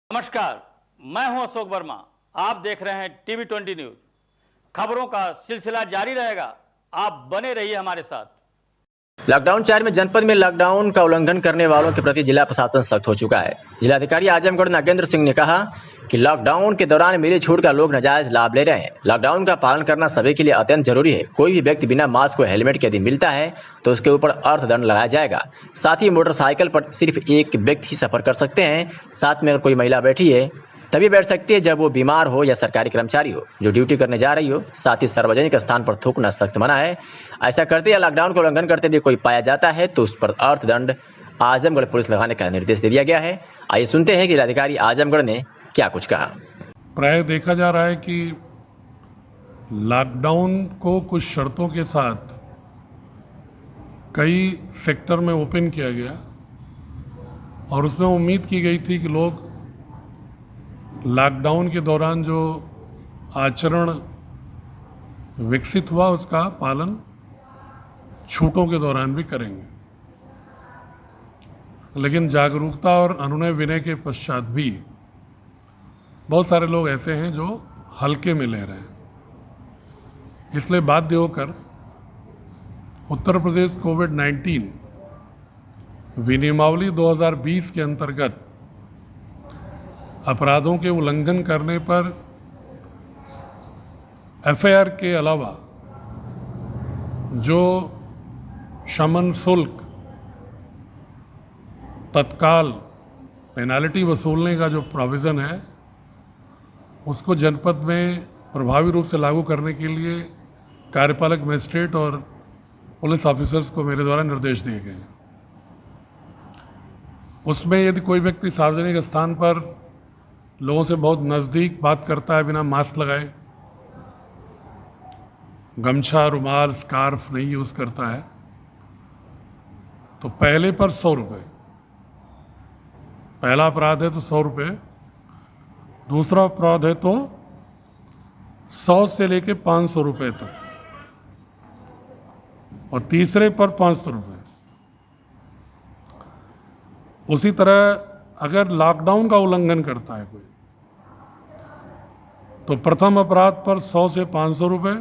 नमस्कार, मैं हूं अशोक वर्मा। आप देख रहे हैं टीवी 20 न्यूज। खबरों का सिलसिला जारी रहेगा, आप बने रहिए हमारे साथ। लॉकडाउन 4 में जनपद में लॉकडाउन का उल्लंघन करने वालों के प्रति जिला प्रशासन सख्त हो चुका है। जिलाधिकारी आजमगढ़ नागेंद्र सिंह ने कहा कि लॉकडाउन के दौरान मिली छूट का लोग नाजायज लाभ ले रहे हैं। लॉकडाउन का पालन करना सभी के लिए अत्यंत जरूरी है। कोई भी व्यक्ति बिना मास्क व हेलमेट के यदि मिलता है तो उसके ऊपर अर्थदंड लगाया जाएगा। साथ ही मोटरसाइकिल पर सिर्फ एक व्यक्ति ही सफर कर सकते हैं। साथ में अगर कोई महिला बैठी है तभी बैठ सकती है जब वो बीमार हो या सरकारी कर्मचारी हो जो ड्यूटी करने जा रही हो। साथ ही सार्वजनिक स्थान पर थूकना सख्त मना है। ऐसा करते या लॉकडाउन का उल्लंघन करते यदि कोई पाया जाता है तो उस पर अर्थदंड आजमगढ़ पुलिस लगाने का निर्देश दे दिया गया है। आइए सुनते हैं कि जिलाधिकारी आजमगढ़ ने क्या कुछ कहा। प्राय देखा जा रहा है कि लॉकडाउन को कुछ शर्तों के साथ कई सेक्टर में ओपन किया गया और उसमें उम्मीद की गई थी कि लोग लॉकडाउन के दौरान जो आचरण विकसित हुआ उसका पालन छूटों के दौरान भी करेंगे। लेकिन जागरूकता और अनुनय विनय के पश्चात भी बहुत सारे लोग ऐसे हैं जो हल्के में ले रहे हैं। इसलिए बाध्य होकर उत्तर प्रदेश कोविड-19 विनियमावली 2020 के अंतर्गत अपराधों के उल्लंघन करने पर एफआईआर के अलावा जो शमन शुल्क तत्काल पेनाल्टी वसूलने का जो प्रोविज़न है उसको जनपद में प्रभावी रूप से लागू करने के लिए कार्यपालक मजिस्ट्रेट और पुलिस ऑफिसर्स को मेरे द्वारा निर्देश दिए गए। उसमें यदि कोई व्यक्ति सार्वजनिक स्थान पर लोगों से बहुत नज़दीक बात करता है बिना मास्क लगाए, गमछा, रुमाल, स्कार्फ नहीं यूज़ करता है तो पहले पर 100 रुपये, पहला अपराध है तो 100 रुपये, दूसरा अपराध है तो 100 से लेके 500 रुपये तक और तीसरे पर 500 रुपये। उसी तरह अगर लॉकडाउन का उल्लंघन करता है कोई तो प्रथम अपराध पर 100 से 500 रुपये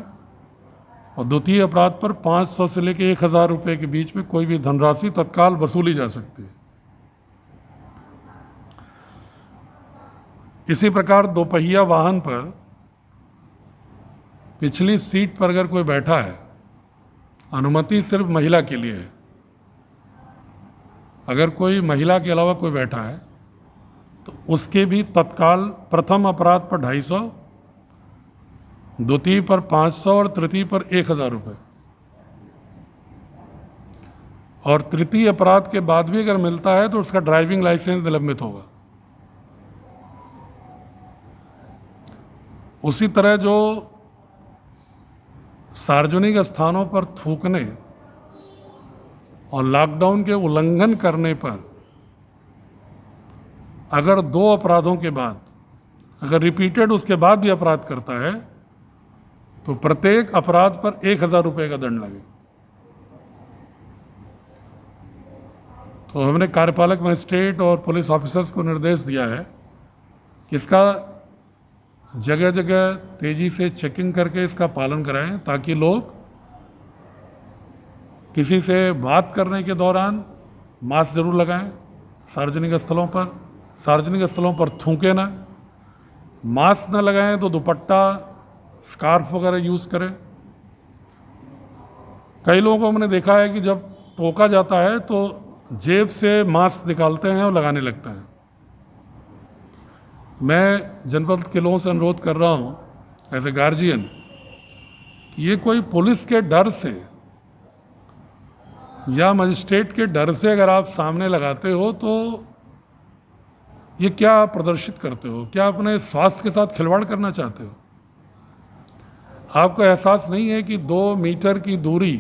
और द्वितीय अपराध पर 500 से लेकर 1000 रुपये के बीच में कोई भी धनराशि तत्काल वसूली जा सकती है। इसी प्रकार दोपहिया वाहन पर पिछली सीट पर अगर कोई बैठा है, अनुमति सिर्फ महिला के लिए है। अगर कोई महिला के अलावा कोई बैठा है तो उसके भी तत्काल प्रथम अपराध पर 250, द्वितीय पर 500 और तृतीय पर 1000 रुपये। और तृतीय अपराध के बाद भी अगर मिलता है तो उसका ड्राइविंग लाइसेंस निलंबित होगा। उसी तरह जो सार्वजनिक स्थानों पर थूकने और लॉकडाउन के उल्लंघन करने पर अगर 2 अपराधों के बाद अगर रिपीटेड उसके बाद भी अपराध करता है तो प्रत्येक अपराध पर 1000 रुपये का दंड लगे। तो हमने कार्यपालक मजिस्ट्रेट और पुलिस ऑफिसर्स को निर्देश दिया है कि इसका जगह जगह तेजी से चेकिंग करके इसका पालन कराएं ताकि लोग किसी से बात करने के दौरान मास्क जरूर लगाएं। सार्वजनिक स्थलों पर थूकें ना, मास्क न लगाएं तो दुपट्टा, स्कार्फ वगैरह यूज़ करें। कई लोगों को हमने देखा है कि जब टोका जाता है तो जेब से मास्क निकालते हैं और लगाने लगते हैं। मैं जनपद के लोगों से अनुरोध कर रहा हूं एज ए गार्जियन, ये कोई पुलिस के डर से या मजिस्ट्रेट के डर से अगर आप सामने लगाते हो तो ये क्या प्रदर्शित करते हो? क्या अपने स्वास्थ्य के साथ खिलवाड़ करना चाहते हो? आपको एहसास नहीं है कि 2 मीटर की दूरी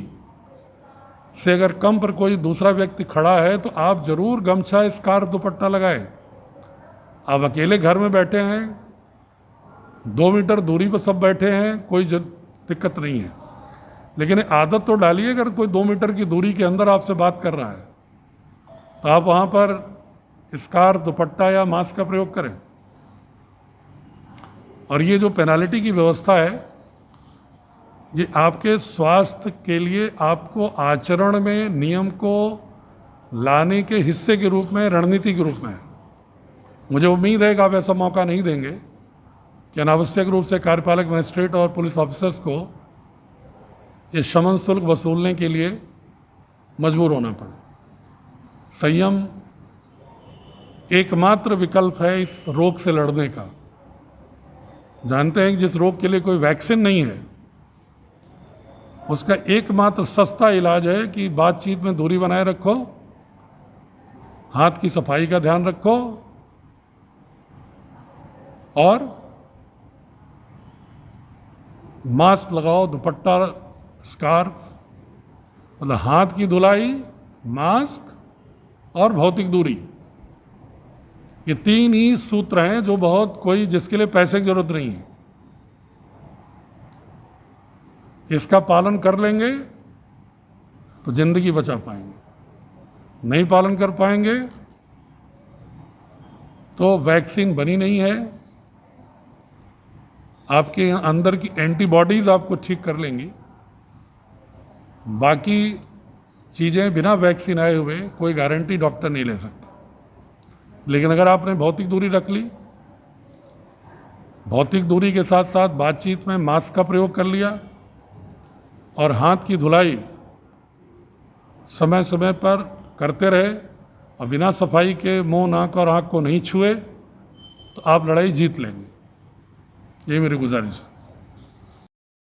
से अगर कम पर कोई दूसरा व्यक्ति खड़ा है तो आप जरूर गमछा, स्कार्फ, दुपट्टा लगाएं। आप अकेले घर में बैठे हैं, 2 मीटर दूरी पर सब बैठे हैं, कोई दिक्कत नहीं है, लेकिन आदत तो डालिए। अगर कोई 2 मीटर की दूरी के अंदर आपसे बात कर रहा है तो आप वहाँ पर स्कार्फ, दुपट्टा या मास्क का प्रयोग करें। और ये जो पेनाल्टी की व्यवस्था है, ये आपके स्वास्थ्य के लिए आपको आचरण में नियम को लाने के हिस्से के रूप में, रणनीति के रूप में है। मुझे उम्मीद है कि आप ऐसा मौका नहीं देंगे कि अनावश्यक रूप से कार्यपालक मजिस्ट्रेट और पुलिस ऑफिसर्स को ये शमन शुल्क वसूलने के लिए मजबूर होना पड़े। संयम एकमात्र विकल्प है इस रोग से लड़ने का। जानते हैं कि जिस रोग के लिए कोई वैक्सीन नहीं है, उसका एकमात्र सस्ता इलाज है कि बातचीत में दूरी बनाए रखो, हाथ की सफाई का ध्यान रखो और मास्क लगाओ, दुपट्टा, स्कार्फ, मतलब हाथ की धुलाई, मास्क और भौतिक दूरी। ये 3 ही सूत्र हैं जो बहुत कोई जिसके लिए पैसे की जरूरत नहीं है, इसका पालन कर लेंगे तो जिंदगी बचा पाएंगे। नहीं पालन कर पाएंगे तो वैक्सीन बनी नहीं है, आपके अंदर की एंटीबॉडीज आपको ठीक कर लेंगी। बाकी चीज़ें बिना वैक्सीन आए हुए कोई गारंटी डॉक्टर नहीं ले सकता। लेकिन अगर आपने भौतिक दूरी रख ली, भौतिक दूरी के साथ साथ बातचीत में मास्क का प्रयोग कर लिया और हाथ की धुलाई समय समय पर करते रहे और बिना सफाई के मुंह, नाक और आँख को नहीं छुए, तो आप लड़ाई जीत लेंगे। ये मेरी गुजारिश है।